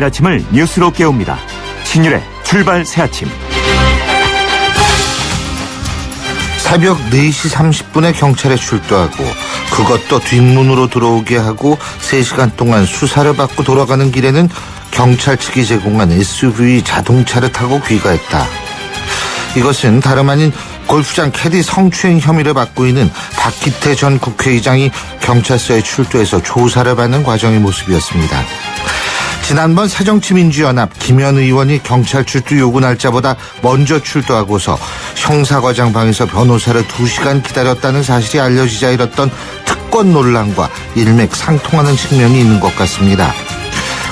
매일 아침을 뉴스로 깨웁니다. 신율의 출발 새아침. 새벽 4시 30분에 경찰에 출두하고 그것도 뒷문으로 들어오게 하고 3시간 동안 수사를 받고 돌아가는 길에는 경찰 측이 제공한 SUV 자동차를 타고 귀가했다. 이것은 다름 아닌 골프장 캐디 성추행 혐의를 받고 있는 박기태 전 국회의장이 경찰서에 출두해서 조사를 받는 과정의 모습이었습니다. 지난번 새정치민주연합 김현 의원이 경찰 출두 요구 날짜보다 먼저 출두하고서 형사과장방에서 변호사를 2시간 기다렸다는 사실이 알려지자 일었던 특권 논란과 일맥상통하는 측면이 있는 것 같습니다.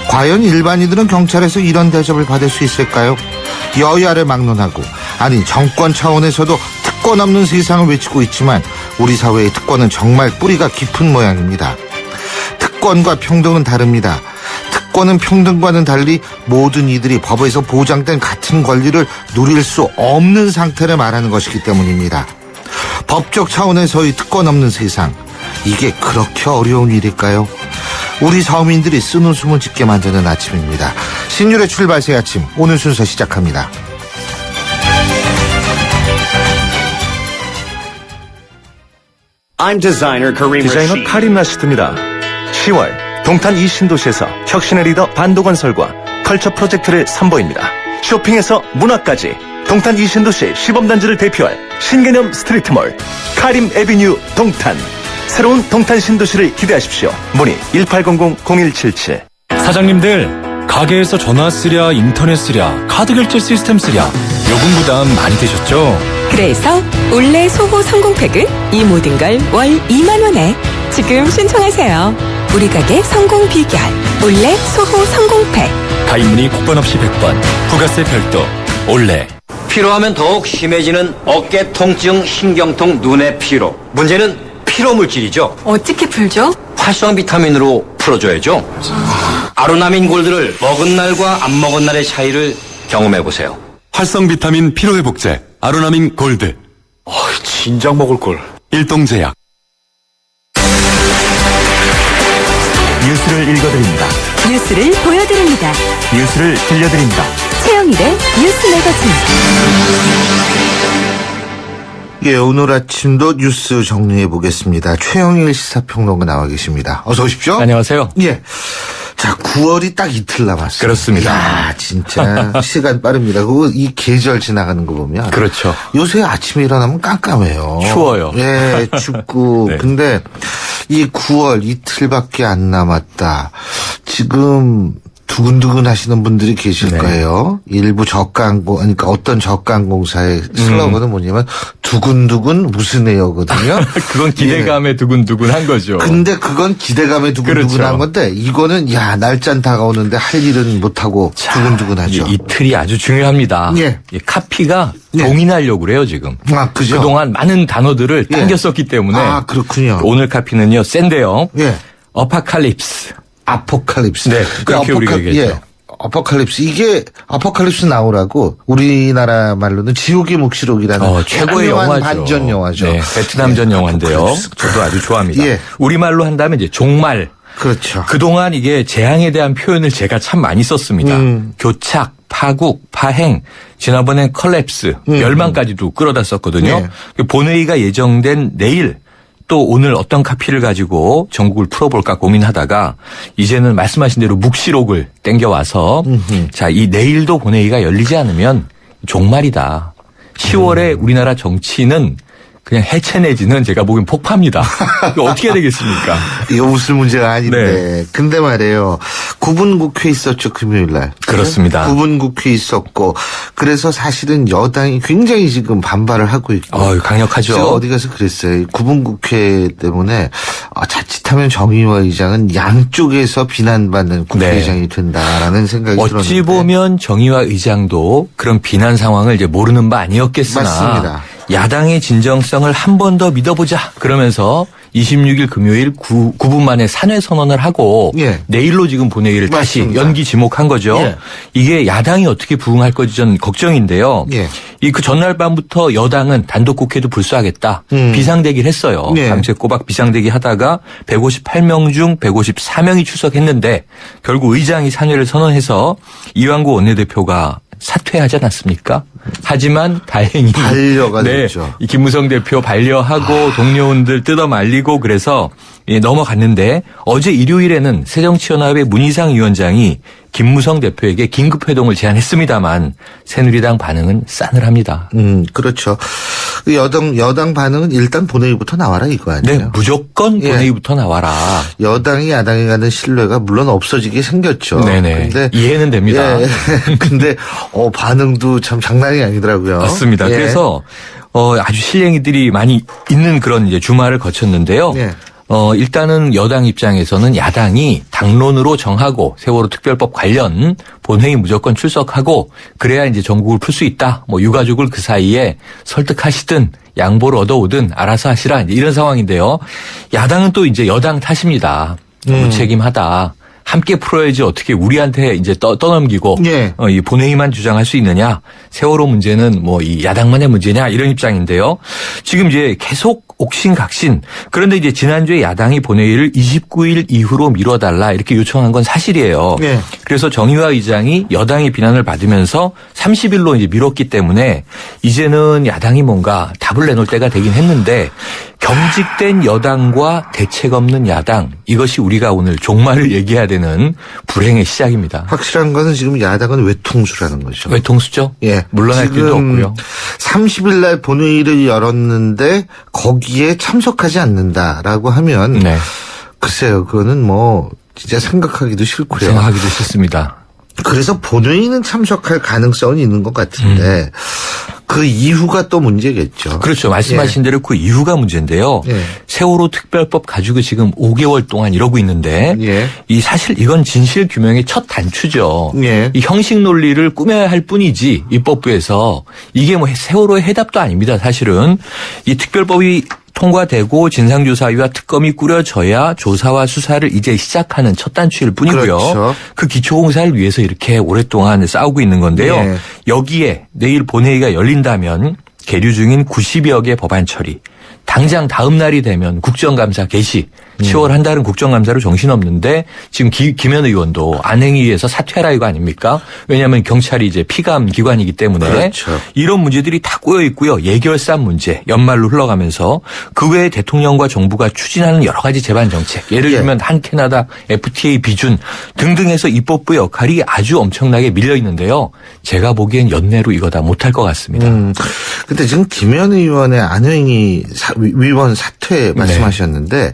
과연 일반인들은 경찰에서 이런 대접을 받을 수 있을까요? 여야를 막론하고, 아니 정권 차원에서도 특권 없는 세상을 외치고 있지만 우리 사회의 특권은 정말 뿌리가 깊은 모양입니다. 특권과 평등은 다릅니다. 특권은 평등과는 달리 모든 이들이 법에서 보장된 같은 권리를 누릴 수 없는 상태를 말하는 것이기 때문입니다. 법적 차원에서의 특권 없는 세상, 이게 그렇게 어려운 일일까요? 우리 서민들이 쓰는 숨을 짓게 만드는 아침입니다. 신율의 출발 새 아침, 오늘 순서 시작합니다. 디자이너 카림 라시드입니다. 10월 동탄 이 신도시에서 혁신의 리더 반도건설과 컬처 프로젝트를 선보입니다. 쇼핑에서 문화까지 동탄 이 신도시 시범단지를 대표할 신개념 스트리트몰 카림 에비뉴 동탄. 새로운 동탄 신도시를 기대하십시오. 문의 1800-0177. 사장님들, 가게에서 전화 쓰랴, 인터넷 쓰랴, 카드 결제 시스템 쓰랴, 요금 부담 많이 되셨죠? 그래서 올레 소호 성공팩은 이 모든 걸 월 2만 원에 지금 신청하세요. 우리 가게 성공 비결 올레 소호 성공팩. 가입 문의 국번 없이 100번, 부가세 별도 올레. 피로하면 더욱 심해지는 어깨 통증, 신경통, 눈의 피로. 문제는 피로 물질이죠. 어떻게 풀죠? 활성 비타민으로 풀어줘야죠. 아로나민 골드를 먹은 날과 안 먹은 날의 차이를 경험해보세요. 활성 비타민 피로회복제 아로나민 골드. 진작 먹을걸. 일동제약. 뉴스를 읽어드립니다. 뉴스를 보여드립니다. 뉴스를 들려드립니다. 최영일의 뉴스 매거진. 예, 오늘 아침도 뉴스 정리해 보겠습니다. 최영일 시사평론가 나와 계십니다. 어서 오십시오. 안녕하세요. 예. 자, 9월이 딱 이틀 남았어요. 그렇습니다. 야, 진짜 시간 빠릅니다. 그리고 이 계절 지나가는 거 보면. 그렇죠. 요새 아침에 일어나면 깜깜해요. 추워요. 예, 춥고. 네. 근데 이 9월 이틀밖에 안 남았다. 지금 두근두근 하시는 분들이 계실 거예요. 일부 그러니까 어떤 저가항공사의 슬로건은 뭐냐면 두근두근 무슨 애요거든요. 그건 기대감에 두근두근한 거죠. 근데 그건 기대감에 두근두근한 그렇죠. 건데 이거는 야 날짠 다가오는데 할 일은 못하고 두근두근하죠. 이틀이 아주 중요합니다. 예. 이 카피가 예. 동인하려고 그래요 지금. 아, 그죠? 그동안 많은 단어들을 예. 당겼었기 때문에. 아, 그렇군요. 오늘 카피는요 센데요. 예. 어파칼립스. 아포칼립스. 네, 그렇게 우리가 얘기했죠. 예. 어포칼립스. 이게 어포칼립스 나오라고 우리나라 말로는 지옥의 묵시록이라는 최고의 유명한 영화죠. 반전 영화죠. 네, 베트남전 영화인데요. 아포칼립스. 저도 아주 좋아합니다. 예. 우리말로 한다면 이제 종말. 그렇죠. 그동안 이게 재앙에 대한 표현을 제가 참 많이 썼습니다. 교착, 파국, 파행, 지난번엔 컬랩스, 멸망까지도 끌어다 썼거든요. 본회의가 예정된 내일 또 오늘 어떤 카피를 가지고 전국을 풀어볼까 고민하다가 이제는 말씀하신 대로 묵시록을 땡겨와서 자, 이 내일도 본회의가 열리지 않으면 종말이다. 10월에 우리나라 정치는 그냥 해체 내지는 제가 보기엔 폭파입니다. 이거 어떻게 해야 되겠습니까? 이거 웃을 문제가 아닌데. 네. 근데 말이에요. 9분 국회 있었죠, 금요일 날. 그렇습니다. 9분 국회 있었고. 그래서 사실은 여당이 굉장히 지금 반발을 하고 있고. 강력하죠. 제가 어디 가서 그랬어요. 9분 국회 때문에 자칫하면 정의화 의장은 양쪽에서 비난받는 국회의장이 된다라는 생각이 들었는데. 어찌 보면 정의화 의장도 그런 비난 상황을 이제 모르는 바 아니었겠으나. 맞습니다. 야당의 진정성을 한 번 더 믿어보자 그러면서 26일 금요일 9분 만에 산회 선언을 하고 예. 내일로 지금 본회의를 다시 맞습니다. 연기 지목한 거죠. 예. 이게 야당이 어떻게 부응할 건지 전 걱정인데요. 예. 이 그 전날 밤부터 여당은 단독 국회도 불수하겠다. 비상대기를 했어요. 예. 밤새 꼬박 비상대기 하다가 158명 중 154명이 출석했는데 결국 의장이 산회를 선언해서 이완구 원내대표가 사퇴하지 않았습니까? 하지만 다행히 반려가 됐죠. 이 김무성 대표 반려하고 동료원들 뜯어말리고 그래서 넘어갔는데 어제 일요일에는 새정치연합의 문희상 위원장이 김무성 대표에게 긴급회동을 제안했습니다만 새누리당 반응은 싸늘합니다. 그렇죠. 여당 반응은 일단 본회의부터 나와라 이거 아니에요? 네, 무조건 예. 본회의부터 나와라. 여당이 야당에 가는 신뢰가 물론 없어지게 생겼죠. 네네. 근데 이해는 됩니다. 예. 근데 반응도 참 장난이 아니더라고요. 맞습니다. 예. 그래서 아주 실랭이들이 많이 있는 그런 이제 주말을 거쳤는데요. 예. 일단은 여당 입장에서는 야당이 당론으로 정하고 세월호 특별법 관련 본회의 무조건 출석하고 그래야 이제 전국을 풀 수 있다. 뭐 유가족을 그 사이에 설득하시든 양보를 얻어오든 알아서 하시라. 이런 상황인데요. 야당은 또 이제 여당 탓입니다. 무책임하다. 함께 풀어야지 어떻게 우리한테 이제 떠넘기고 예. 이 본회의만 주장할 수 있느냐. 세월호 문제는 뭐 이 야당만의 문제냐 이런 입장인데요. 지금 이제 계속 옥신각신. 그런데 이제 지난주에 야당이 본회의를 29일 이후로 미뤄달라 이렇게 요청한 건 사실이에요. 예. 그래서 정의화 의장이 여당의 비난을 받으면서 30일로 이제 미뤘기 때문에 이제는 야당이 뭔가 답을 내놓을 때가 되긴 했는데 경직된 여당과 대책 없는 야당 이것이 우리가 오늘 종말을 얘기해야 되는 불행의 시작입니다. 확실한 거는 지금 야당은 외통수라는 거죠. 외통수죠? 예. 물러날 길도 없고요. 30일 날 본회의를 열었는데 거기에 참석하지 않는다라고 하면 네. 글쎄요. 그거는 뭐 진짜 생각하기도 싫고요. 생각하기도 싫습니다. 그래서 본회의는 참석할 가능성은 있는 것 같은데 그 이후가 또 문제겠죠. 그렇죠. 말씀하신 대로 그 이유가 문제인데요. 예. 세월호 특별법 가지고 지금 5개월 동안 이러고 있는데 예. 이 사실 이건 진실 규명의 첫 단추죠. 예. 이 형식 논리를 꾸며야 할 뿐이지 입법부에서 이게 뭐 세월호의 해답도 아닙니다. 사실은 이 특별법이 통과되고 진상조사위와 특검이 꾸려져야 조사와 수사를 이제 시작하는 첫 단추일 뿐이고요. 그렇죠. 그 기초공사를 위해서 이렇게 오랫동안 싸우고 있는 건데요. 예. 여기에 내일 본회의가 열린다면 계류 중인 90여 개 법안 처리, 당장 다음 날이 되면 국정감사 개시, 10월 한 달은 국정감사로 정신없는데 지금 김현 의원도 안행위에서 사퇴하라 이거 아닙니까? 왜냐하면 경찰이 이제 피감 기관이기 때문에 그렇죠. 이런 문제들이 다 꼬여 있고요. 예결산 문제 연말로 흘러가면서 그 외에 대통령과 정부가 추진하는 여러 가지 제반 정책 예를 예. 들면 한 캐나다 FTA 비준 등등 해서 입법부 역할이 아주 엄청나게 밀려 있는데요. 제가 보기엔 연내로 이거 다 못할 것 같습니다. 근데 지금 김현 의원의 안행위 위원 사퇴 말씀하셨는데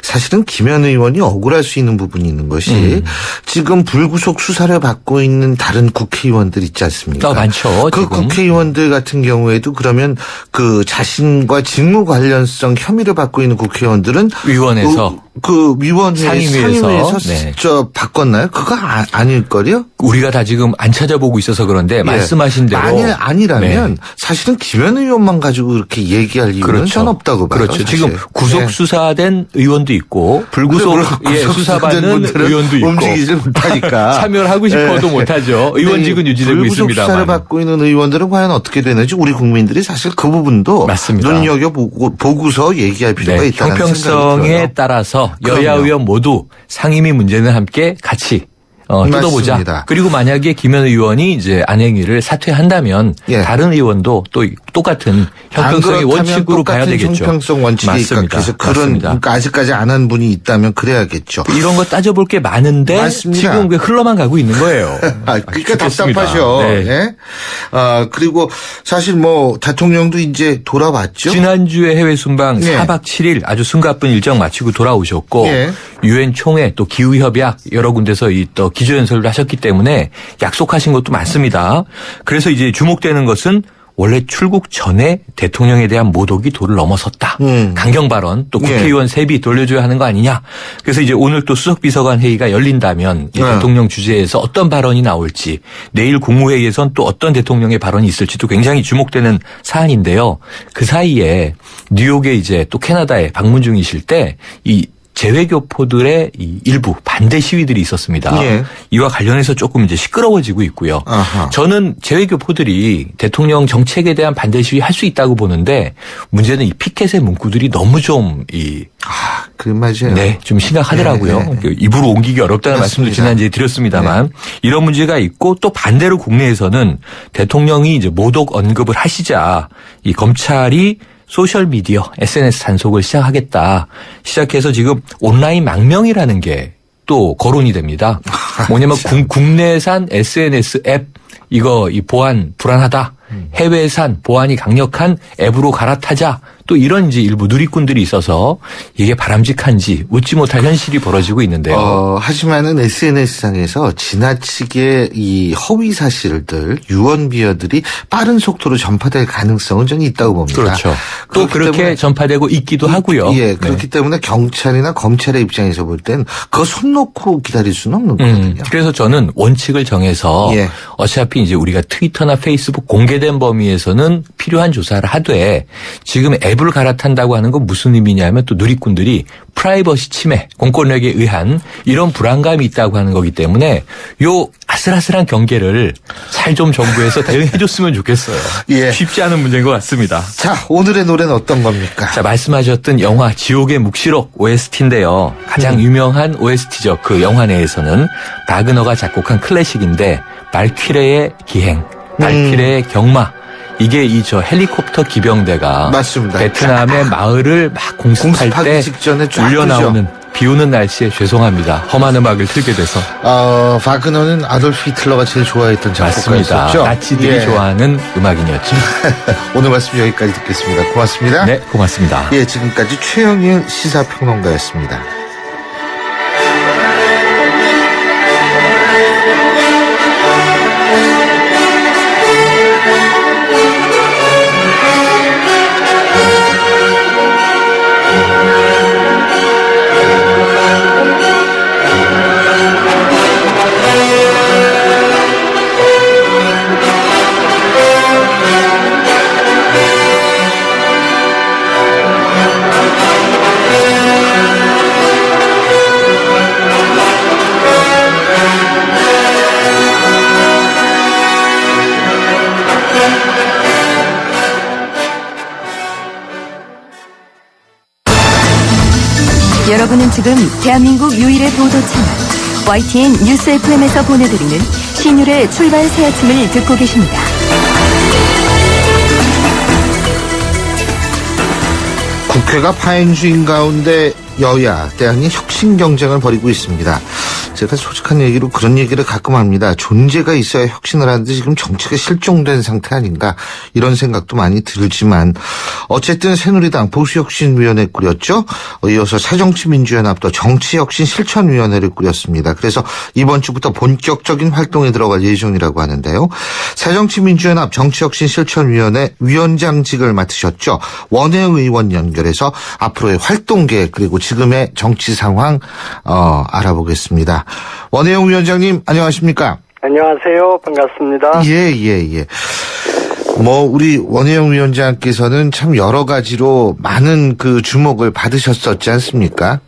사실은 김현 의원이 억울할 수 있는 부분이 있는 것이 지금 불구속 수사를 받고 있는 다른 국회의원들 있지 않습니까? 많죠. 그 지금. 국회의원들 같은 경우에도 그러면 그 자신과 직무 관련성 혐의를 받고 있는 국회의원들은 위원회에서 그 위원회 상임위에서 상임위에서 네. 바꿨나요? 그거 아닐걸요? 우리가 다 지금 안 찾아보고 있어서 그런데 말씀하신 대로 만일 아니라면 네. 사실은 김현 의원만 가지고 이렇게 얘기할 이유는 전 없다고 봐요. 그렇죠. 사실. 지금 구속 네. 수사된 의원도 있고 불구속 구속 수사받는 수사된 의원도 있고 움직이지 못하니까 참여를 하고 싶어도 네. 못하죠. 의원직은 유지되고 불구속 있습니다만. 수사를 받고 있는 의원들은 과연 어떻게 되는지 우리 국민들이 사실 그 부분도 맞습니다. 눈여겨보고서 얘기할 필요가 네, 있다는 생각이 형평성에 들어요. 따라서 여야 그럼요. 의원 모두 상임위 문제는 함께 같이 뜯어보자. 맞습니다. 그리고 만약에 김현 의원이 이제 안행위를 사퇴한다면 예. 다른 의원도 또 똑같은 형평성의 안 그렇다면 원칙으로 가야 똑같은 되겠죠. 형평성 원칙에 맞습니다. 그래서 그런 맞습니다. 그러니까 아직까지 안 한 분이 있다면 그래야겠죠. 이런 거 따져볼 게 많은데 맞습니다. 지금 왜 흘러만 가고 있는 거예요. 그러니까 죽겠습니다. 답답하죠. 네. 예? 그리고 사실 뭐 대통령도 이제 돌아왔죠. 지난주에 해외 순방 예. 4박 7일 아주 숨가쁜 일정 마치고 돌아오셨고 예. 유엔 총회 또 기후협약 여러 군데서 또 기조연설을 하셨기 때문에 약속하신 것도 많습니다. 그래서 이제 주목되는 것은 원래 출국 전에 대통령에 대한 모독이 도를 넘어섰다. 강경 발언 또 국회의원 세비 돌려줘야 하는 거 아니냐. 그래서 이제 오늘 또 수석비서관 회의가 열린다면 이 대통령 주재에서 어떤 발언이 나올지 내일 국무회의에선 또 어떤 대통령의 발언이 있을지도 굉장히 주목되는 사안인데요. 그 사이에 뉴욕에 이제 또 캐나다에 방문 중이실 때 이 재외교포들의 이 일부 반대 시위들이 있었습니다. 예. 이와 관련해서 조금 이제 시끄러워지고 있고요. 아하. 저는 재외교포들이 대통령 정책에 대한 반대 시위 할 수 있다고 보는데 문제는 이 피켓의 문구들이 너무 좀 그 맞아요. 네, 좀 심각하더라고요. 네. 입으로 옮기기 어렵다는 말씀도 맞습니다. 지난주에 드렸습니다만 이런 문제가 있고 또 반대로 국내에서는 대통령이 이제 모독 언급을 하시자 이 검찰이 소셜미디어, SNS 단속을 시작하겠다. 시작해서 지금 온라인 망명이라는 게 또 거론이 됩니다. 뭐냐면 국내산 SNS 앱 이거 이 보안 불안하다. 해외산 보안이 강력한 앱으로 갈아타자. 또 이런 이제 일부 누리꾼들이 있어서 이게 바람직한지 웃지 못할 현실이 벌어지고 있는데요. 하지만은 SNS상에서 지나치게 이 허위 사실들, 유언 비어들이 빠른 속도로 전파될 가능성은 좀 있다고 봅니다. 그렇죠. 또 그렇게 때문에 전파되고 있기도 하고요. 예, 그렇기 때문에 경찰이나 검찰의 입장에서 볼 땐 그거 손 놓고 기다릴 수는 없는 거거든요. 그래서 저는 원칙을 정해서 예. 어차피 이제 우리가 트위터나 페이스북 공개된 범위에서는 필요한 조사를 하되 지금 앱을 갈아탄다고 하는 건 무슨 의미냐면 또 누리꾼들이 프라이버시 침해, 공권력에 의한 이런 불안감이 있다고 하는 거기 때문에 요 아슬아슬한 경계를 잘 좀 정부에서 대응해 줬으면 좋겠어요. 예. 쉽지 않은 문제인 것 같습니다. 자, 오늘의 노래는 어떤 겁니까? 자, 말씀하셨던 영화 지옥의 묵시록 OST인데요. 가장 유명한 OST죠. 그 영화 내에서는 바그너가 작곡한 클래식인데 발키레의 기행, 발키레의 경마 이게 이 저 헬리콥터 기병대가 맞습니다. 베트남의 마을을 막 공습할 공습하기 때 직전에 쫙 울려 나오는 비 오는 날씨에 죄송합니다. 험한 음악을 틀게 돼서 바그너는 아돌프 히틀러가 제일 좋아했던 맞습니다. 작곡가였었죠. 나치들이 예. 좋아하는 음악인이었죠. 오늘 말씀 여기까지 듣겠습니다. 고맙습니다. 네, 고맙습니다. 예, 지금까지 최영일 시사평론가였습니다. 여러분은 지금 대한민국 유일의 보도 채널 YTN 뉴스 FM에서 보내드리는 신율의 출발 새 아침을 듣고 계십니다. 국회가 파행주의 가운데 여야, 대안이 혁신 경쟁을 벌이고 있습니다. 제가 솔직한 얘기로 그런 얘기를 가끔 합니다. 존재가 있어야 혁신을 하는데 지금 정치가 실종된 상태 아닌가 이런 생각도 많이 들지만 어쨌든 새누리당 보수혁신위원회 꾸렸죠. 이어서 새정치민주연합도 정치혁신실천위원회를 꾸렸습니다. 그래서 이번 주부터 본격적인 활동에 들어갈 예정이라고 하는데요. 새정치민주연합 정치혁신실천위원회 위원장직을 맡으셨죠. 원혜영 의원 연결해서 앞으로의 활동 계획 그리고 지금의 정치 상황 알아보겠습니다. 원혜영 위원장님 안녕하십니까? 안녕하세요. 반갑습니다. 예. 우리 원혜영 위원장께서는 참 여러 가지로 많은 그 주목을 받으셨었지 않습니까?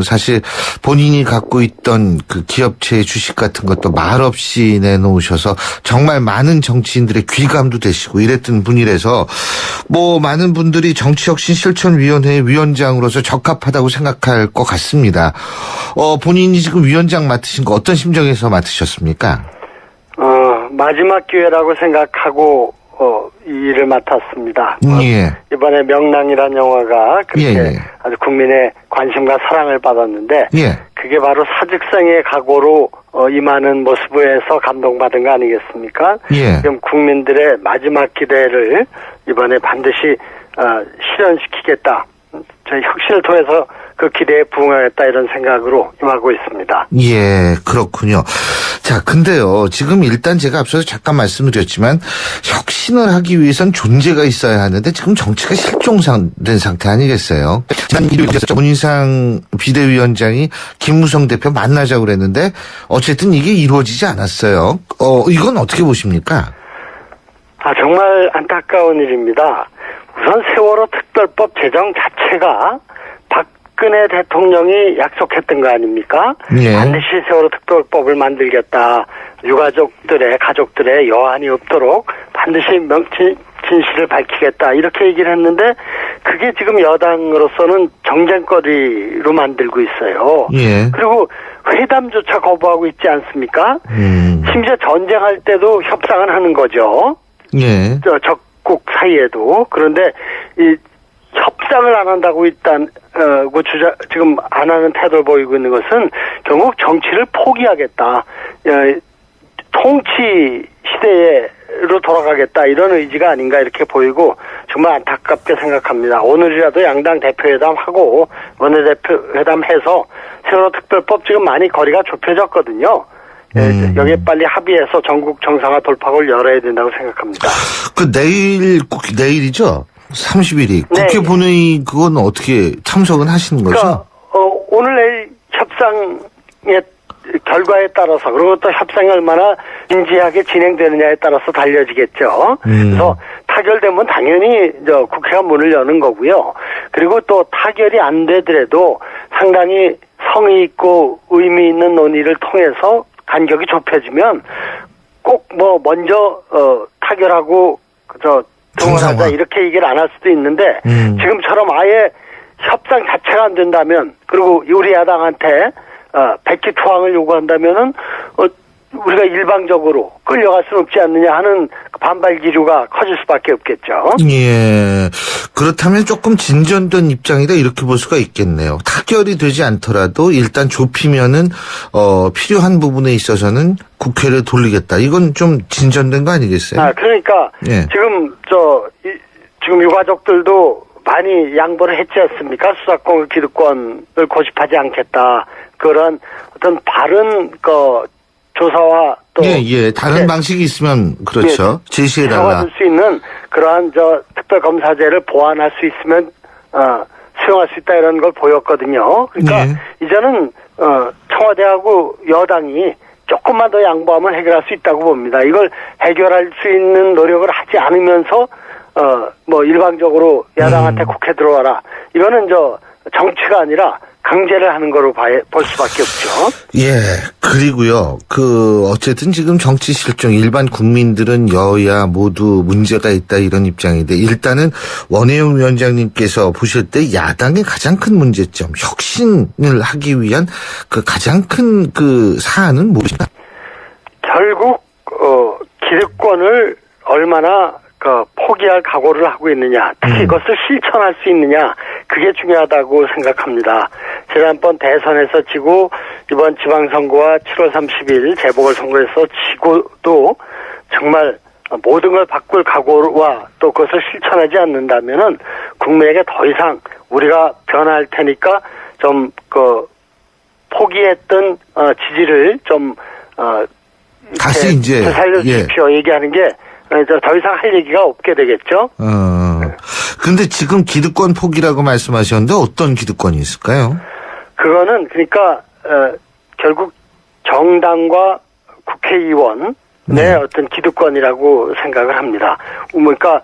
사실 본인이 갖고 있던 그 기업체의 주식 같은 것도 말없이 내놓으셔서 정말 많은 정치인들의 귀감도 되시고 이랬던 분이라서 많은 분들이 정치혁신실천위원회 위원장으로서 적합하다고 생각할 것 같습니다. 본인이 지금 위원장 맡으신 거 어떤 심정에서 맡으셨습니까? 마지막 기회라고 생각하고 이 일을 맡았습니다. 예. 이번에 명랑이라는 영화가 그렇게 아주 국민의 관심과 사랑을 받았는데 예. 그게 바로 사직생의 각오로 임하는 모습에서 감동받은 거 아니겠습니까? 예. 지금 국민들의 마지막 기대를 이번에 반드시 실현시키겠다. 저희 혁신을 통해서 그 기대에 부응하겠다 이런 생각으로 임하고 있습니다. 예, 그렇군요. 자, 근데요, 지금 일단 제가 앞서서 잠깐 말씀드렸지만, 혁신을 하기 위해선 존재가 있어야 하는데, 지금 정치가 실종된 상태 아니겠어요? 지난 일요일 문희상 비대위원장이 김무성 대표 만나자고 그랬는데, 어쨌든 이게 이루어지지 않았어요. 이건 어떻게 보십니까? 정말 안타까운 일입니다. 우선 세월호 특별법 제정 자체가 박근혜 대통령이 약속했던 거 아닙니까? 예. 반드시 세월호 특별법을 만들겠다. 유가족들의 가족들의 여한이 없도록 반드시 진실을 밝히겠다. 이렇게 얘기를 했는데 그게 지금 여당으로서는 정쟁거리로 만들고 있어요. 예. 그리고 회담조차 거부하고 있지 않습니까? 심지어 전쟁할 때도 협상을 하는 거죠. 예. 적국 사이에도. 그런데 이 협상을 안 한다고 일단 지금 안 하는 태도를 보이고 있는 것은 결국 정치를 포기하겠다. 통치 시대로 돌아가겠다 이런 의지가 아닌가 이렇게 보이고 정말 안타깝게 생각합니다. 오늘이라도 양당 대표회담하고 원내대표회담해서 세월호 특별법 지금 많이 거리가 좁혀졌거든요. 여기에 빨리 합의해서 전국 정상화 돌파구를 열어야 된다고 생각합니다. 내일이죠? 30일이. 네. 국회 본회의 그건 어떻게 참석은 하시는 거죠? 그러니까 오늘 내일 협상의 결과에 따라서 그리고 또 협상이 얼마나 진지하게 진행되느냐에 따라서 달려지겠죠. 그래서 타결되면 당연히 국회가 문을 여는 거고요. 그리고 또 타결이 안 되더라도 상당히 성의 있고 의미 있는 논의를 통해서 간격이 좁혀지면 꼭 먼저 타결하고 동원하자 이렇게 얘기를 안 할 수도 있는데 지금처럼 아예 협상 자체가 안 된다면 그리고 우리 야당한테 백기투항을 요구한다면은 우리가 일방적으로 끌려갈 수는 없지 않느냐 하는 반발 기류가 커질 수밖에 없겠죠. 예. 그렇다면 조금 진전된 입장이다 이렇게 볼 수가 있겠네요. 타결이 되지 않더라도 일단 좁히면은 필요한 부분에 있어서는 국회를 돌리겠다. 이건 좀 진전된 거 아니겠어요? 그러니까 예. 지금 유가족들도 많이 양보를 했지 않습니까? 수사권 기득권을 고집하지 않겠다. 그런 어떤 바른 조사와 또 다른 방식이 있으면 그렇죠. 제시해달라. 줄 수 있는 그러한 특별검사제를 보완할 수 있으면 수용할 수 있다 이런 걸 보였거든요. 그러니까 이제는 청와대하고 여당이 조금만 더 양보하면 해결할 수 있다고 봅니다. 이걸 해결할 수 있는 노력을 하지 않으면서 일방적으로 야당한테 국회 들어와라. 이거는 정치가 아니라 강제를 하는 거로 볼 수밖에 없죠. 예. 그리고요. 어쨌든 지금 정치 실종 일반 국민들은 여야 모두 문제가 있다 이런 입장인데 일단은 원혜영 위원장님께서 보실 때 야당의 가장 큰 문제점, 혁신을 하기 위한 가장 큰 사안은 무엇인가? 결국 기득권을 얼마나 포기할 각오를 하고 있느냐, 특히 이것을 실천할 수 있느냐, 그게 중요하다고 생각합니다. 지난번 대선에서 지고 이번 지방선거와 7월 30일 재보궐선거에서 지고도 정말 모든 걸 바꿀 각오와 또 그것을 실천하지 않는다면은 국민에게 더 이상 우리가 변할 테니까 좀 포기했던 지지를 좀 다시 이제 살려주십시오 얘기하는 게 더 이상 할 얘기가 없게 되겠죠. 근데 지금 기득권 포기라고 말씀하셨는데 어떤 기득권이 있을까요? 그거는 그러니까 결국 정당과 국회의원의 어떤 기득권이라고 생각을 합니다. 그러니까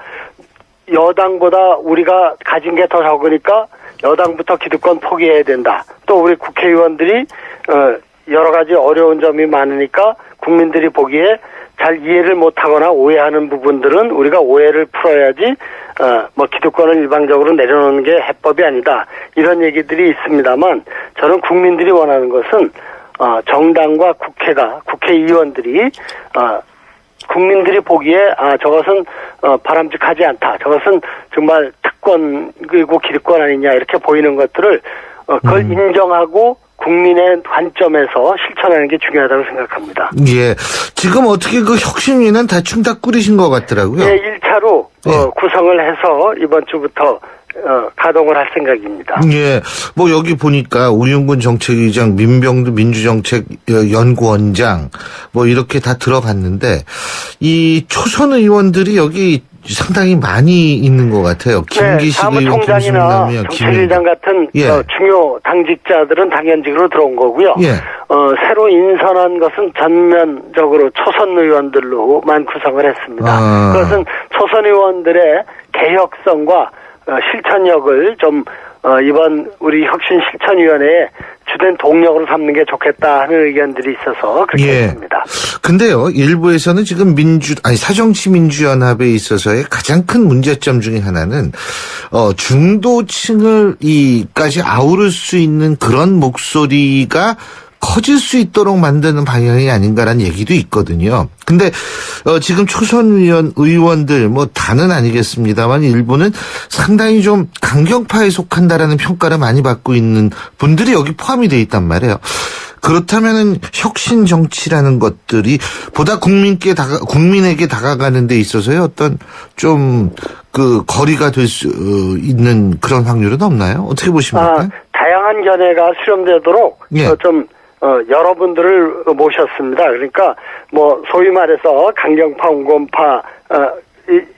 여당보다 우리가 가진 게 더 적으니까 여당부터 기득권 포기해야 된다. 또 우리 국회의원들이 여러 가지 어려운 점이 많으니까 국민들이 보기에 잘 이해를 못하거나 오해하는 부분들은 우리가 오해를 풀어야지 기득권을 일방적으로 내려놓는 게 해법이 아니다. 이런 얘기들이 있습니다만 저는 국민들이 원하는 것은 정당과 국회의원들이 국민들이 보기에 저것은 바람직하지 않다. 저것은 정말 특권 그리고 기득권 아니냐 이렇게 보이는 것들을 그걸 인정하고 국민의 관점에서 실천하는 게 중요하다고 생각합니다. 예. 지금 어떻게 혁신위는 대충 다 꾸리신 것 같더라고요. 네, 1차로 구성을 해서 이번 주부터 가동을 할 생각입니다. 예. 뭐 여기 보니까 우윤근 정책위장, 민병두 민주정책연구원장 뭐 이렇게 다 들어봤는데 이 초선 의원들이 여기 상당히 많이 있는 것 같아요. 김기식 의원, 사무총장이나 정책위장 같은 중요 당직자들은 당연직으로 들어온 거고요. 새로 인선한 것은 전면적으로 초선 의원들로만 구성을 했습니다. 그것은 초선 의원들의 개혁성과 실천력을 좀 이번 우리 혁신실천위원회에 주된 동력으로 삼는 게 좋겠다 하는 의견들이 있어서 그렇게 했습니다. 근데요, 일부에서는 지금 사정치민주연합에 있어서의 가장 큰 문제점 중에 하나는 중도층을까지 아우를 수 있는 그런 목소리가 커질 수 있도록 만드는 방향이 아닌가라는 얘기도 있거든요. 근데 지금 초선 의원들 뭐 다는 아니겠습니다만 일부는 상당히 좀 강경파에 속한다라는 평가를 많이 받고 있는 분들이 여기 포함이 돼 있단 말이에요. 그렇다면은 혁신 정치라는 것들이 보다 국민에게 다가가는 데 있어서의 어떤 좀 거리가 될 수 있는 그런 확률은 없나요? 어떻게 보십니까? 다양한 견해가 수렴되도록 좀 여러분들을 모셨습니다. 그러니까 뭐 소위 말해서 강경파, 온건파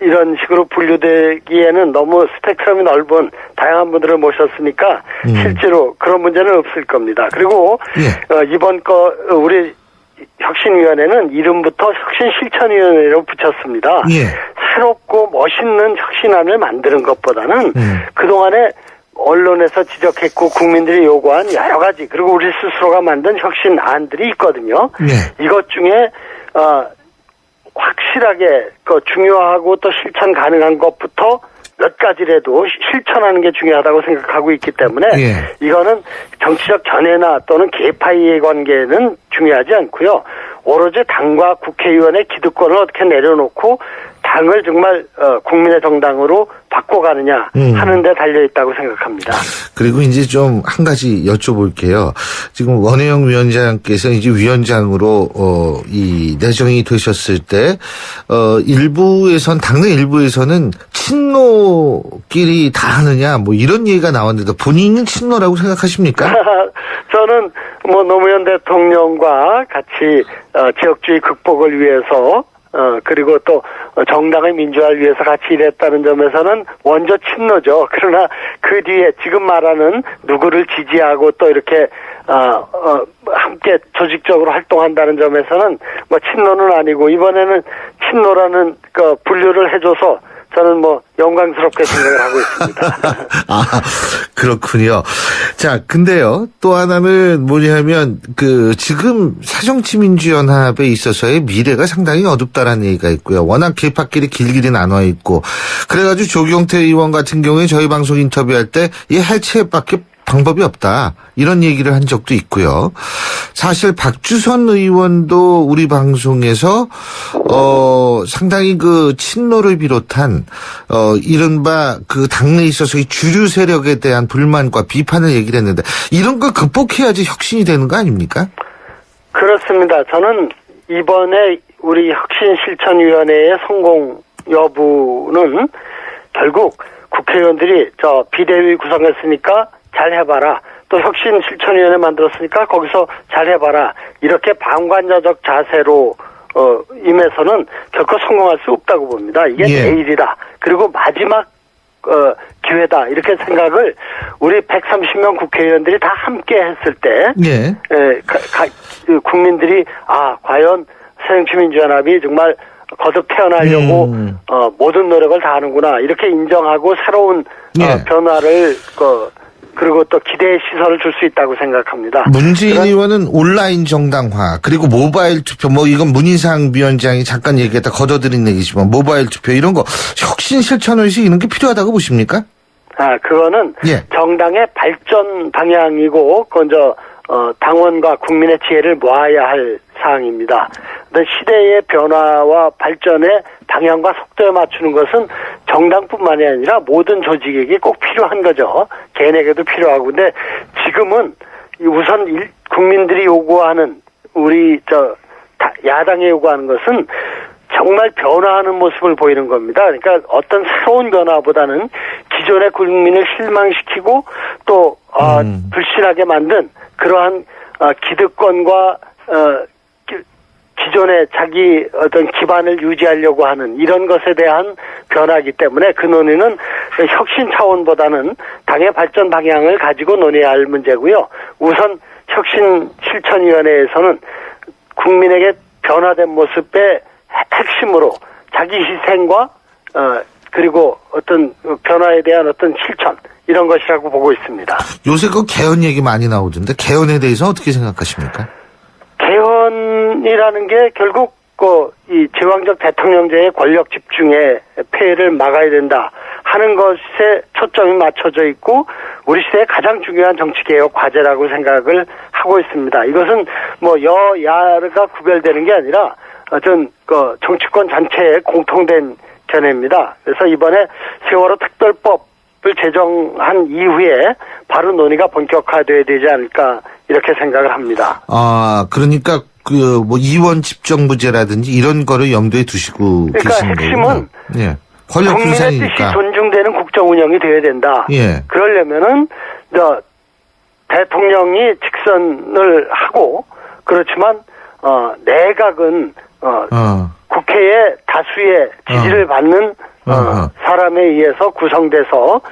이런 식으로 분류되기에는 너무 스펙트럼이 넓은 다양한 분들을 모셨으니까 실제로 그런 문제는 없을 겁니다. 그리고 이번 우리 혁신위원회는 이름부터 혁신실천위원회로 붙였습니다. 새롭고 멋있는 혁신안을 만드는 것보다는 그동안에 언론에서 지적했고 국민들이 요구한 여러 가지 그리고 우리 스스로가 만든 혁신안들이 있거든요. 이것 중에 확실하게 중요하고 또 실천 가능한 것부터 몇 가지라도 실천하는 게 중요하다고 생각하고 있기 때문에 이거는 정치적 견해나 또는 계파의 관계는 중요하지 않고요. 오로지 당과 국회의원의 기득권을 어떻게 내려놓고 당을 정말 국민의 정당으로 바꿔가느냐 하는 데 달려있다고 생각합니다. 그리고 이제 좀 한 가지 여쭤볼게요. 지금 원혜영 위원장께서 이제 위원장으로 내정이 되셨을 때 당내 일부에서는 친노끼리 다 하느냐 뭐 이런 얘기가 나왔는데 본인은 친노라고 생각하십니까? 저는 뭐 노무현 대통령과 같이 지역주의 극복을 위해서 그리고 또 정당의 민주화를 위해서 같이 일했다는 점에서는 원조 친노죠. 그러나 그 뒤에 지금 말하는 누구를 지지하고 또 이렇게 함께 조직적으로 활동한다는 점에서는 뭐 친노는 아니고 이번에는 친노라는 분류를 해줘서 저는 뭐 영광스럽게 생각을 하고 있습니다. 그렇군요. 자, 근데요, 또 하나는 뭐냐면 지금 사정치민주연합에 있어서의 미래가 상당히 어둡다라는 얘기가 있고요. 워낙 개파끼리 길길이 나눠 있고 그래가지고 조경태 의원 같은 경우에 저희 방송 인터뷰할 때 이 해체밖에 방법이 없다 이런 얘기를 한 적도 있고요. 사실 박주선 의원도 우리 방송에서 상당히 친노를 비롯한 이른바 당내에 있어서의 주류 세력에 대한 불만과 비판을 얘기를 했는데 이런 걸 극복해야지 혁신이 되는 거 아닙니까? 그렇습니다. 저는 이번에 우리 혁신실천위원회의 성공 여부는 결국 국회의원들이 비대위 구성했으니까 잘 해봐라. 또 혁신실천위원회 만들었으니까 거기서 잘 해봐라. 이렇게 방관자적 자세로 임해서는 결코 성공할 수 없다고 봅니다. 이게 내일이다. 그리고 마지막 기회다. 이렇게 생각을 우리 130명 국회의원들이 다 함께 했을 때 국민들이 과연 새정치민주연합이 정말 거듭 태어나려고 모든 노력을 다하는구나. 이렇게 인정하고 새로운 변화를 그리고 또 기대의 시선을 줄 수 있다고 생각합니다. 문재인 의원은 온라인 정당화 그리고 모바일 투표 이건 문희상 위원장이 잠깐 얘기했다 거둬들인 얘기지만 모바일 투표 이런 거 혁신 실천의식 이런 게 필요하다고 보십니까? 그거는 정당의 발전 방향이고 그건 당원과 국민의 지혜를 모아야 할 사항입니다. 시대의 변화와 발전의 방향과 속도에 맞추는 것은 정당뿐만이 아니라 모든 조직에게 꼭 필요한 거죠. 개인에게도 필요하고. 근데 지금은 우선 국민들이 요구하는 우리 야당이 요구하는 것은 정말 변화하는 모습을 보이는 겁니다. 그러니까 어떤 새로운 변화보다는 기존의 국민을 실망시키고 또 불신하게 만든 그러한 기득권과 기존의 자기 어떤 기반을 유지하려고 하는 이런 것에 대한 변화이기 때문에 그 논의는 혁신 차원보다는 당의 발전 방향을 가지고 논의해야 할 문제고요. 우선 혁신실천위원회에서는 국민에게 변화된 모습의 핵심으로 자기 희생과 그리고 어떤 변화에 대한 어떤 실천 이런 것이라고 보고 있습니다. 요새 그 개헌 얘기 많이 나오던데 개헌에 대해서 어떻게 생각하십니까? 개헌이라는 게 결국 이 제왕적 대통령제의 권력 집중의 폐해를 막아야 된다 하는 것에 초점이 맞춰져 있고 우리 시대의 가장 중요한 정치개혁 과제라고 생각을 하고 있습니다. 이것은 뭐 여야가 구별되는 게 아니라 어떤 정치권 전체의 공통된 견해입니다. 그래서 이번에 세월호 특별법을 제정한 이후에 바로 논의가 본격화돼야 되지 않을까 이렇게 생각을 합니다. 그러니까 뭐 이원 집정부제라든지 이런 거를 염두에 두시고 계시는 거군요. 그러니까 핵심은 예. 권력 국민의 분산이니까. 뜻이 존중되는 국정 운영이 돼야 된다. 예. 그러려면은 대통령이 직선을 하고 그렇지만 내각은 국회의 다수의 지지를 받는 사람에 의해서 구성돼서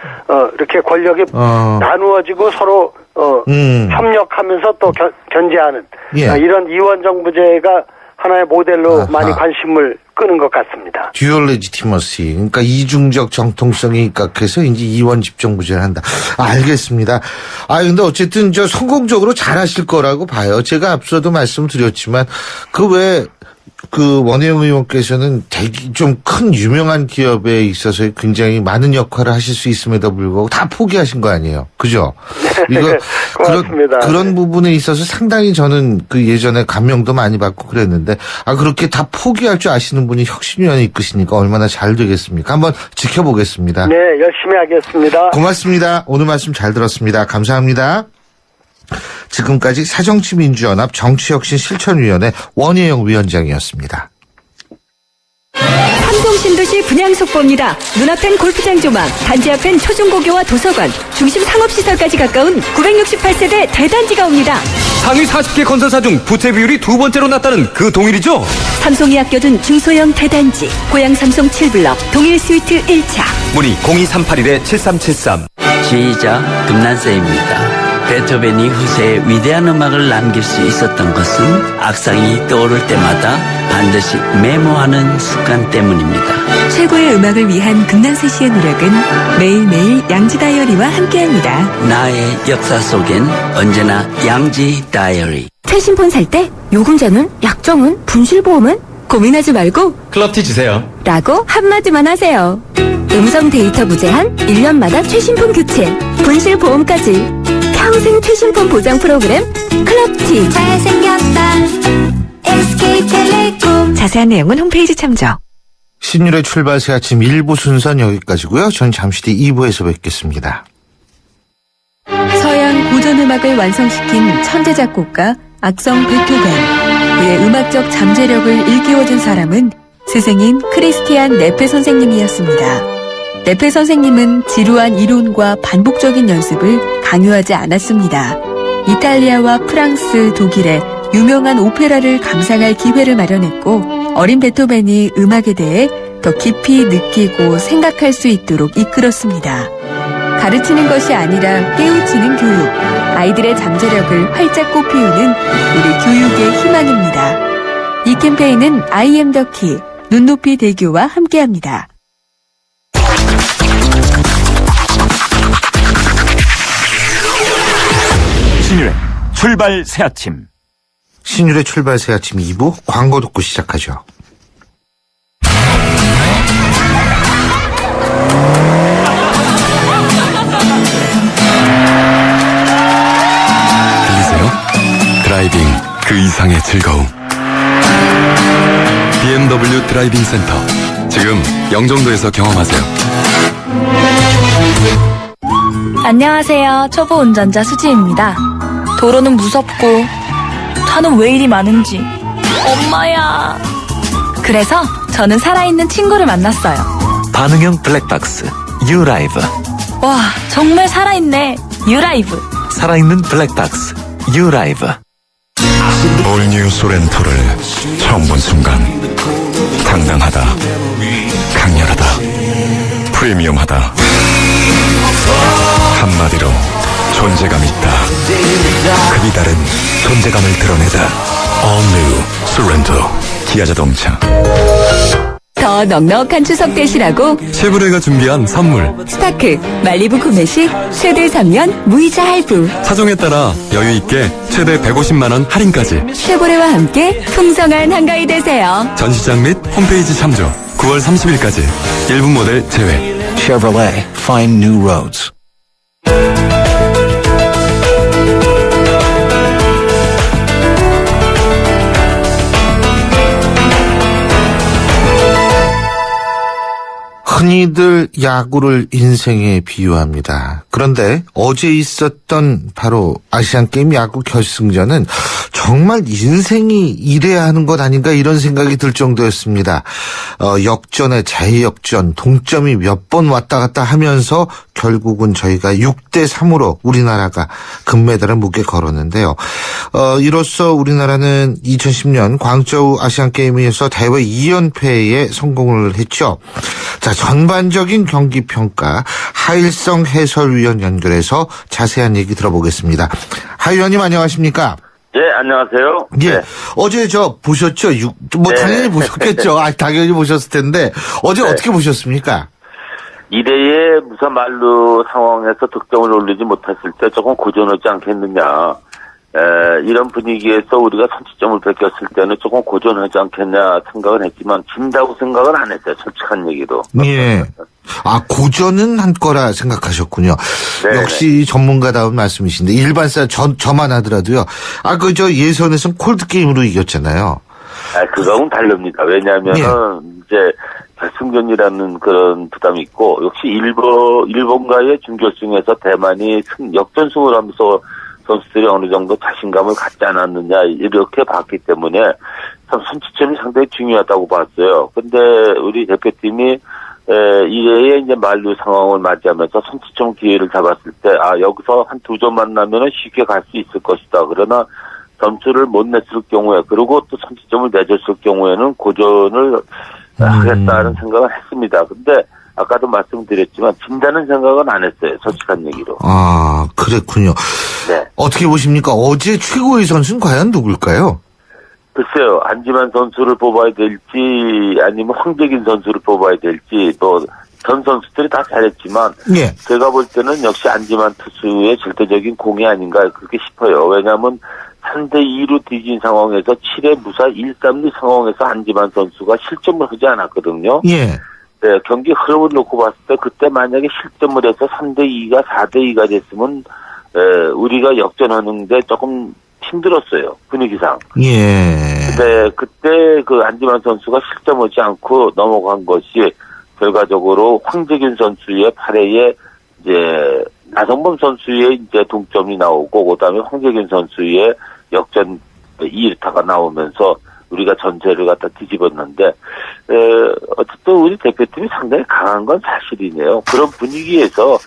이렇게 권력이 나누어지고 서로 협력하면서 또 견제하는 이런 이원정부제가 하나의 모델로 많이 관심을 끄는 것 같습니다. 듀얼 레지티머시, 그러니까 이중적 정통성이 입각해서 이제 이원 집정부제를 한다. 알겠습니다. 근데 어쨌든 성공적으로 잘하실 거라고 봐요. 제가 앞서도 말씀드렸지만 원혜영 의원께서는 좀 큰 유명한 기업에 있어서 굉장히 많은 역할을 하실 수 있음에도 불구하고 다 포기하신 거 아니에요. 그죠? 이거 고맙습니다. 그런 부분에 있어서 상당히 저는 예전에 감명도 많이 받고 그랬는데 그렇게 다 포기할 줄 아시는 분이 혁신위원회 이끄시니까 얼마나 잘 되겠습니까? 한번 지켜보겠습니다. 네, 열심히 하겠습니다. 고맙습니다. 오늘 말씀 잘 들었습니다. 감사합니다. 지금까지 새정치민주연합 정치혁신실천위원회 원혜영 위원장이었습니다. 삼성신도시 분양속보입니다. 눈앞엔 골프장 조망, 단지 앞엔 초중고교와 도서관, 중심 상업시설까지 가까운 968세대 대단지가 옵니다. 상위 40개 건설사 중 부채 비율이 두 번째로 낮다는 그 동일이죠? 삼성이 아껴둔 중소형 대단지, 고양 삼성 7블럭, 동일 스위트 1차. 문의 02381-7373. 지휘자 금난세입니다. 베토벤이 후세에 위대한 음악을 남길 수 있었던 것은 악상이 떠오를 때마다 반드시 메모하는 습관 때문입니다. 최고의 음악을 위한 금난세 씨의 노력은 매일매일 양지 다이어리와 함께합니다. 나의 역사 속엔 언제나 양지 다이어리. 최신폰 살 때 요금제는, 약정은, 분실보험은 고민하지 말고 클럽티 주세요. 라고 한마디만 하세요. 음성 데이터 무제한, 1년마다 최신폰 교체, 분실보험까지 평생 최신폰 보장 프로그램 클럽티. 잘생겼다 SK텔레콤. 자세한 내용은 홈페이지 참조. 신율의 출발 새 아침 1부 순서는 여기까지고요. 전 잠시 뒤 2부에서 뵙겠습니다. 서양 고전음악을 완성시킨 천재 작곡가 악성 베토벤. 그의 음악적 잠재력을 일깨워준 사람은 스승인 크리스티안 네페 선생님이었습니다. 네페 선생님은 지루한 이론과 반복적인 연습을 강요하지 않았습니다. 이탈리아와 프랑스, 독일의 유명한 오페라를 감상할 기회를 마련했고 어린 베토벤이 음악에 대해 더 깊이 느끼고 생각할 수 있도록 이끌었습니다. 가르치는 것이 아니라 깨우치는 교육, 아이들의 잠재력을 활짝 꽃피우는 우리 교육의 희망입니다. 이 캠페인은 I am the key, 눈높이 대교와 함께합니다. 신율의 출발 새아침. 신율의 출발 새 아침 2부 광고 듣고 시작하죠. 들리세요? 드라이빙 그 이상의 즐거움. BMW 드라이빙 센터. 지금 영종도에서 경험하세요. 안녕하세요. 초보 운전자 수지입니다. 도로는 무섭고 차는 왜 이리 많은지 엄마야. 그래서 저는 살아있는 친구를 만났어요. 반응형 블랙박스 유라이브. 와, 정말 살아있네. 유라이브. 살아있는 블랙박스 유라이브. 올뉴 소렌토를 처음 본 순간 당당하다, 강렬하다, 프리미엄하다, 한마디로 존재감 있다. 급이 다른 존재감을 드러내다. All New Sorento 기아자동차. 더 넉넉한 추석 되시라고 쉐보레가 준비한 선물. 스파크 말리부 구매식 최대 3년 무이자 할부. 차종에 따라 여유 있게 최대 150만 원 할인까지. 쉐보레와 함께 풍성한 한가위 되세요. 전시장 및 홈페이지 참조. 9월 30일까지 일부 모델 제외. Chevrolet Find New Roads. 흔히들 야구를 인생에 비유합니다. 그런데 어제 있었던 바로 아시안게임 야구 결승전은 정말 인생이 이래야 하는 것 아닌가 이런 생각이 들 정도였습니다. 역전에 재역전, 동점이 몇 번 왔다 갔다 하면서 결국은 저희가 6대3으로 우리나라가 금메달을 무게 걸었는데요. 이로써 우리나라는 2010년 광저우 아시안게임에서 대회 2연패에 성공을 했죠. 자, 전반적인 경기 평가 하일성 해설위원 연결해서 자세한 얘기 들어보겠습니다. 하 위원님 안녕하십니까? 예, 안녕하세요. 예. 네. 어제 보셨죠? 네. 당연히 보셨겠죠. 당연히 보셨을 텐데 어제 어떻게 보셨습니까? 2대의 무사 만루 상황에서 득점을 올리지 못했을 때 조금 고전하지 않겠느냐. 이런 분위기에서 우리가 선취점을 뺏겼을 때는 조금 고전하지 않겠냐 생각을 했지만 진다고 생각은 안 했어요. 솔직한 얘기로. 예. 고전은 한 거라 생각하셨군요. 네네. 역시 전문가다운 말씀이신데 일반사 저만 하더라도요. 저 예선에서는 콜드게임으로 이겼잖아요. 그거하고는 다릅니다. 왜냐하면은 이제 결승전이라는 그런 부담이 있고 역시 일본과의 준결승에서 대만이 역전승을 하면서 선수들이 어느 정도 자신감을 갖지 않았느냐 이렇게 봤기 때문에 참 선취점이 상당히 중요하다고 봤어요. 근데 우리 대표팀이 2회에 이제 만루 상황을 맞이하면서 선취점 기회를 잡았을 때 여기서 한 2점 만나면은 쉽게 갈 수 있을 것이다. 그러나 점수를 못 냈을 경우에 그리고 또 선취점을 내줬을 경우에는 고전을 하겠다는 생각을 했습니다. 근데 아까도 말씀드렸지만 진다는 생각은 안 했어요. 솔직한 얘기로. 그랬군요. 네. 어떻게 보십니까? 어제 최고의 선수는 과연 누굴까요? 글쎄요. 안지만 선수를 뽑아야 될지 아니면 황재균 선수를 뽑아야 될지 또 전 선수들이 다 잘했지만 예. 제가 볼 때는 역시 안지만 투수의 절대적인 공이 아닌가 그렇게 싶어요. 왜냐하면 3대2로 뒤진 상황에서 7회 무사 1-3루 상황에서 안지만 선수가 실점을 하지 않았거든요. 예. 네, 경기 흐름을 놓고 봤을 때 그때 만약에 실점을 해서 3대2가 4대2가 됐으면 우리가 역전하는데 조금 힘들었어요. 분위기상. 예. 근데 그때 그 안지만 선수가 실점하지 않고 넘어간 것이 결과적으로 황재균 선수의 8회에 이제 나성범 선수의 이제 동점이 나오고 그다음에 황재균 선수의 역전 2루타가 나오면서 우리가 전체를 갖다 뒤집었는데 어쨌든 우리 대표팀이 상당히 강한 건 사실이네요. 그런 분위기에서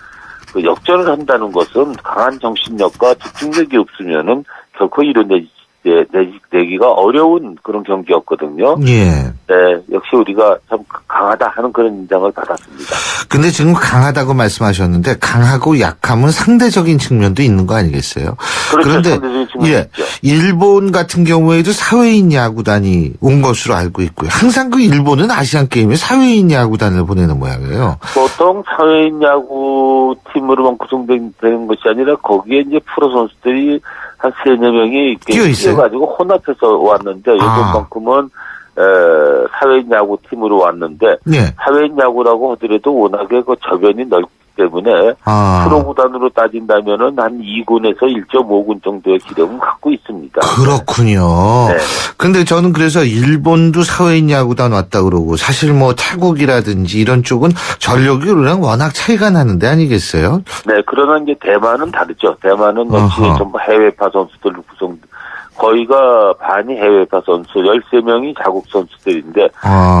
그 역전을 한다는 것은 강한 정신력과 집중력이 없으면은 결코 이뤄내기가 어려운 그런 경기였거든요. 예. 네, 역시 우리가 참 강하다 하는 그런 인상을 받았습니다. 근데 지금 강하다고 말씀하셨는데 강하고 약함은 상대적인 측면도 있는 거 아니겠어요? 그렇죠. 그런데 상대적인 측면이 있죠. 일본 같은 경우에도 사회인 야구단이 온 것으로 알고 있고요. 항상 그 일본은 아시안 게임에 사회인 야구단을 보내는 모양이에요. 보통 사회인 야구 팀으로만 구성되는 것이 아니라 거기에 이제 프로 선수들이 한 3-4명이 뛰어가지고 혼합해서 왔는데 요즘만큼은 사회인 야구 팀으로 왔는데 네. 사회인 야구라고 하더라도 워낙에 그 저변이 넓기 때문에 프로 구단으로 따진다면은 한 2군에서 1.5군 정도의 기력은 갖고 있습니다. 그렇군요. 네. 근데 저는 그래서 일본도 사회인 야구단 왔다 그러고 사실 뭐 태국이라든지 이런 쪽은 전력이 우리랑 워낙 차이가 나는데 아니겠어요? 네, 그러나 이제 대만은 다르죠. 대만은 역시 전부 해외파 선수들로 거의가 반이 해외파 선수, 13명이 자국 선수들인데,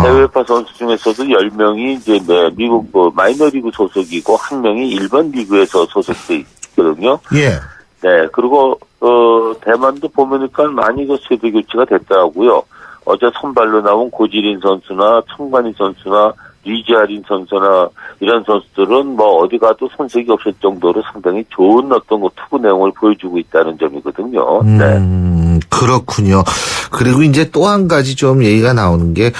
해외파 선수 중에서도 10명이 이제 미국 마이너리그 소속이고, 1명이 일본 리그에서 소속돼 있거든요. 예. 네, 그리고, 대만도 보니까 많이 그 세대 교체가 됐더라고요. 어제 선발로 나온 고지린 선수나 청관희 선수나 리지아린 선수나 이런 선수들은 뭐 어디 가도 손색이 없을 정도로 상당히 좋은 어떤 그 투구 내용을 보여주고 있다는 점이거든요. 네. 그렇군요. 그리고 이제 또 한 가지 좀 얘기가 나오는 게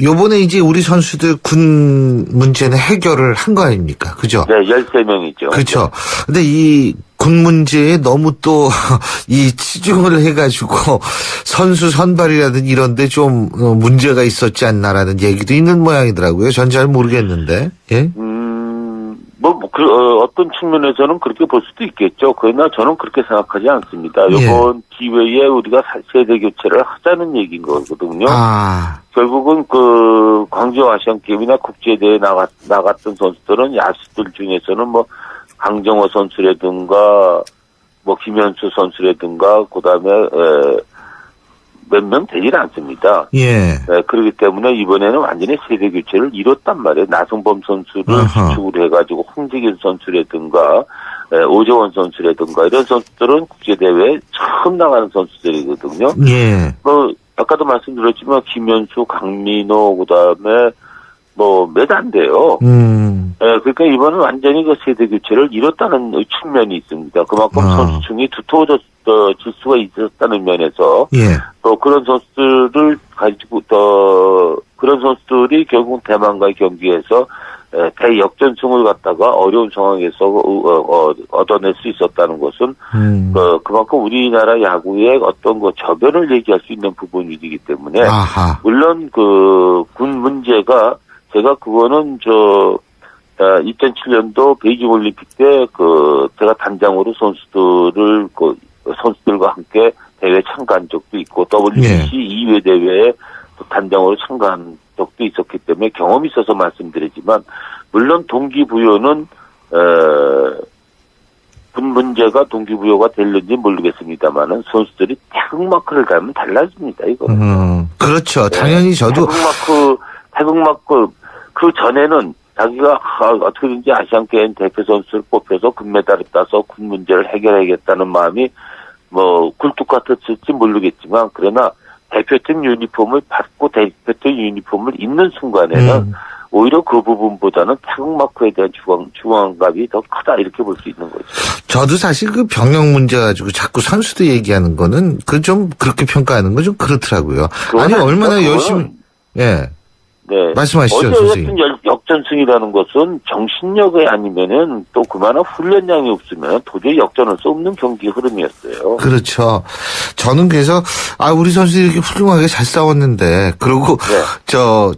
요번에 이제 우리 선수들 군 문제는 해결을 한 거 아닙니까? 그죠? 네, 13명이죠. 그렇죠. 근데 이 군 문제에 너무 또 이 치중을 해가지고 선수 선발이라든지 이런데 좀 문제가 있었지 않나라는 얘기도 있는 모양이더라고요. 전 잘 모르겠는데. 예? 어떤 측면에서는 그렇게 볼 수도 있겠죠. 그러나 저는 그렇게 생각하지 않습니다. 예. 이번 기회에 우리가 세대 교체를 하자는 얘기인 거거든요. 결국은 그 광주 아시안 게임이나 국제대회에 나갔던 선수들은 야수들 중에서는 뭐 강정호 선수라든가 뭐 김현수 선수라든가 그다음에 몇 명 되질 않습니다. 예. 네, 그렇기 때문에 이번에는 완전히 세대 교체를 이뤘단 말이에요. 나성범 선수를 수축을 해가지고 홍재길 선수라든가 오재원 선수라든가 이런 선수들은 국제대회에 처음 나가는 선수들이거든요. 예. 뭐 아까도 말씀드렸지만 김현수, 강민호 그다음에 뭐 몇 안 돼요. 네, 그러니까 이번은 완전히 그 세대 교체를 이뤘다는 측면이 있습니다. 그만큼 선수층이 두터워질 수가 있었다는 면에서 예. 또 그런 선수들을 가지고 또 그런 선수들이 결국 대만과의 경기에서 대역전승을 갖다가 어려운 상황에서 얻어낼 수 있었다는 것은 그만큼 우리나라 야구의 어떤 그 저변을 얘기할 수 있는 부분이기 때문에 물론 그 군 문제가 제가 그거는 2007년도 베이징 올림픽 때 제가 단장으로 선수들과 함께 대회 참가한 적도 있고 WBC 2회 대회에 단장으로 참가한 적도 있었기 때문에 경험이 있어서 말씀드리지만 물론 동기부여는 군 문제가 동기부여가 될는지 모르겠습니다만은 선수들이 태극마크를 달면 달라집니다. 이거는. 그렇죠. 당연히 저도 태극마크 그 전에는 자기가 어떻게든지 아시안게임 대표 선수를 뽑혀서 금메달을 따서 군 문제를 해결하겠다는 마음이 뭐 굴뚝 같았을지 모르겠지만 그러나 대표팀 유니폼을 받고 대표팀 유니폼을 입는 순간에는 오히려 그 부분보다는 태극마크에 대한 중앙감이 더 크다 이렇게 볼 수 있는 거죠. 저도 사실 그 병역 문제 가지고 자꾸 선수들 얘기하는 거는 좀 그렇게 평가하는 건 좀 그렇더라고요. 아니 얼마나 열심히 예. 네. 말씀하시죠, 선생님. 어제 역전승이라는 것은 정신력이 아니면은 또 그만한 훈련량이 없으면 도저히 역전할 수 없는 경기 흐름이었어요. 그렇죠. 저는 그래서 우리 선수들이 이렇게 훌륭하게 잘 싸웠는데 그리고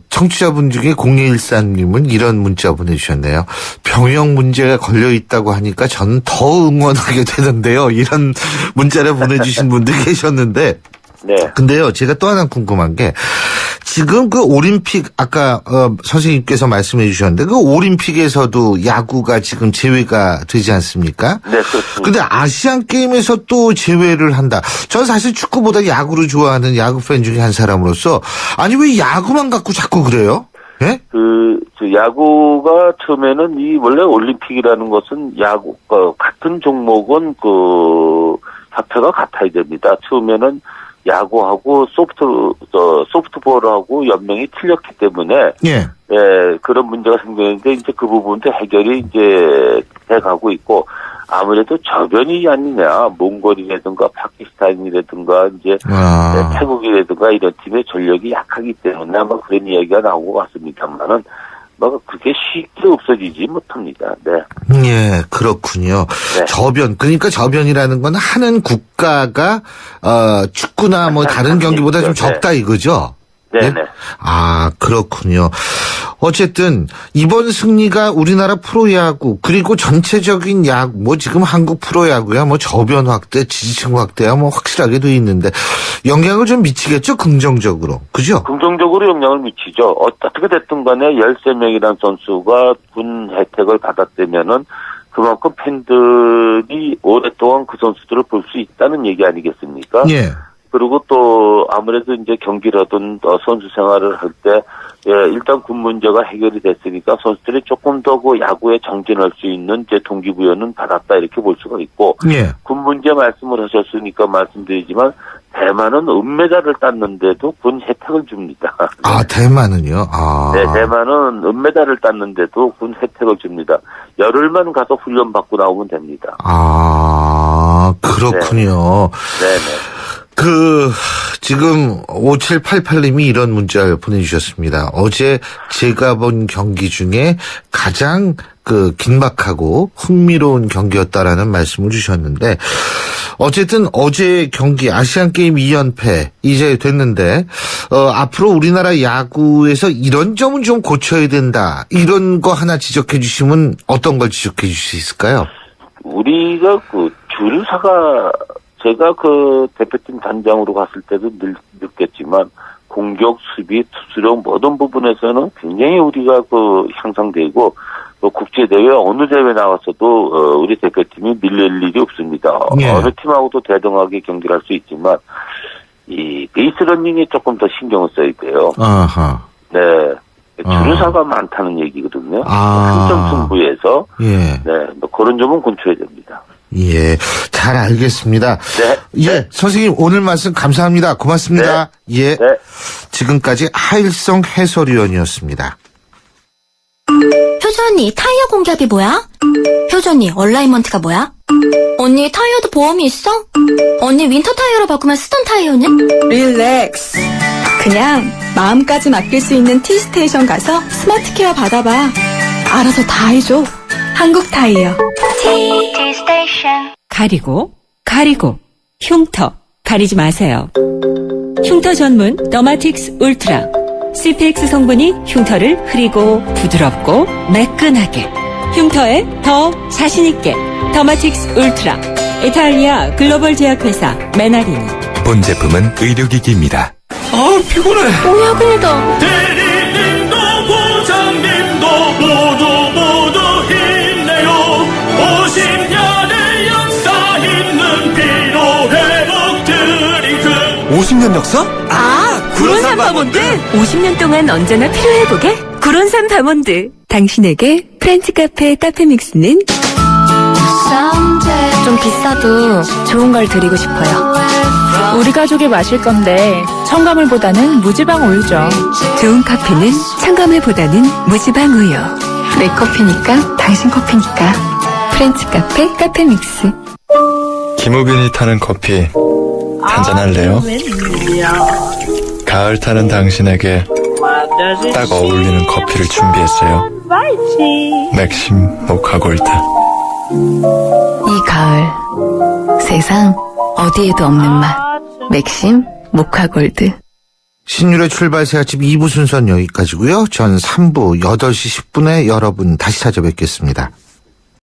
청취자분 중에 0214님은 이런 문자 보내주셨네요. 병역 문제가 걸려 있다고 하니까 저는 더 응원하게 되는데요. 이런 문자를 보내주신 분들 계셨는데. 네. 근데요, 제가 또 하나 궁금한 게, 지금 그 올림픽, 아까, 선생님께서 말씀해 주셨는데, 그 올림픽에서도 야구가 지금 제외가 되지 않습니까? 네, 그렇습니다. 근데 아시안게임에서 또 제외를 한다. 저는 사실 축구보다 야구를 좋아하는 야구 팬 중에 한 사람으로서, 아니, 왜 야구만 갖고 자꾸 그래요? 예? 야구가 처음에는 원래 올림픽이라는 것은 같은 종목은 사태가 같아야 됩니다. 처음에는 야구하고 소프트볼하고 연명이 틀렸기 때문에 그런 문제가 생겼는데 이제 그 부분도 해결이 이제 돼가고 있고 아무래도 저변이 아니냐 몽골이라든가 파키스탄이라든가 이제 태국이라든가 이런 팀의 전력이 약하기 때문에 아마 그런 이야기가 나오고 왔습니다만은 뭐 그게 쉽게 없어지지 못합니다. 네. 예, 그렇군요. 네. 그러니까 저변이라는 건 하는 국가가 축구나 뭐 다른 경기보다 좀 적다 이거죠. 네네. 네? 그렇군요. 어쨌든 이번 승리가 우리나라 프로야구 그리고 전체적인 야구 뭐 지금 한국 프로야구야 뭐 저변 확대, 지지층 확대야 뭐 확실하게 돼 있는데 영향을 좀 미치겠죠 긍정적으로, 그죠? 긍정적으로 영향을 미치죠. 어떻게 됐든 간에 13명이라는 선수가 군 혜택을 받았다면은 그만큼 팬들이 오랫동안 그 선수들을 볼 수 있다는 얘기 아니겠습니까? 예. 그리고 또 아무래도 이제 경기를 하든 선수 생활을 할 때 일단 군 문제가 해결이 됐으니까 선수들이 조금 더 그 야구에 정진할 수 있는 이제 동기부여는 받았다 이렇게 볼 수가 있고 예. 군 문제 말씀을 하셨으니까 말씀드리지만 대만은 은메달을 땄는데도 군 혜택을 줍니다. 아, 대만은요? 아. 네, 대만은 은메달을 땄는데도 군 혜택을 줍니다. 열흘만 가서 훈련받고 나오면 됩니다. 아, 그렇군요. 네네. 지금 5788님이 이런 문자를 보내주셨습니다. 어제 제가 본 경기 중에 가장 긴박하고 흥미로운 경기였다라는 말씀을 주셨는데, 어쨌든 어제 경기 아시안게임 2연패 이제 됐는데, 앞으로 우리나라 야구에서 이런 점은 좀 고쳐야 된다. 이런 거 하나 지적해 주시면 어떤 걸 지적해 주실 수 있을까요? 우리가 주류사가 제가 대표팀 단장으로 갔을 때도 느꼈지만 공격, 수비, 투수력 모든 부분에서는 굉장히 우리가 향상되고 국제대회 어느 대회 나왔어도 우리 대표팀이 밀릴 일이 없습니다. 예. 어느 팀하고도 대등하게 경기를 할 수 있지만 이 베이스 러닝에 조금 더 신경을 써야 돼요. 아하. 네. 주류사가 많다는 얘기거든요. 아. 한 점 승부에서. 예. 네. 그런 점은 고쳐야 됩니다. 예, 잘 알겠습니다. 네. 예, 선생님 오늘 말씀 감사합니다. 고맙습니다. 네. 예. 네. 지금까지 하일성 해설위원이었습니다. 효주 언니, 타이어 공기압이 뭐야? 효주 언니, 얼라이먼트가 뭐야? 언니, 타이어도 보험이 있어? 언니, 윈터 타이어로 바꾸면 쓰던 타이어는? 릴렉스. 그냥 마음까지 맡길 수 있는 T스테이션 가서 스마트 케어 받아봐. 알아서 다 해줘. 한국 타이어. T-스테이션. 가리고 흉터 가리지 마세요. 흉터 전문 더마틱스 울트라. CPX 성분이 흉터를 흐리고 부드럽고 매끈하게, 흉터에 더 자신있게. 더마틱스 울트라. 이탈리아 글로벌 제약회사 메나리니. 본 제품은 의료기기입니다. 아, 피곤해. 또 야근이다. 대리님도 부장님도 모두 힘내요. 50년의 역사 있는 피로회복 드링크. 50년 역사? 구론산 바몬드. 50년 동안 언제나 필요해보게 구론산 바몬드. 당신에게 프렌치 카페 카페믹스는 좀 비싸도 좋은 걸 드리고 싶어요. 우리 가족이 마실 건데 첨가물보다는 무지방 우유죠. 좋은 커피는 첨가물보다는 무지방 우유. 내 커피니까 당신 커피니까. 프렌치 카페 카페믹스. 김우빈이 타는 커피 한잔할래요? 가을 타는 당신에게 딱 어울리는 커피를 준비했어요. 맥심 모카골드. 이 가을 세상 어디에도 없는 맛. 맥심 모카골드. 신율의 출발 새아침 2부 순서는 여기까지고요. 전 3부 8시 10분에 여러분 다시 찾아뵙겠습니다.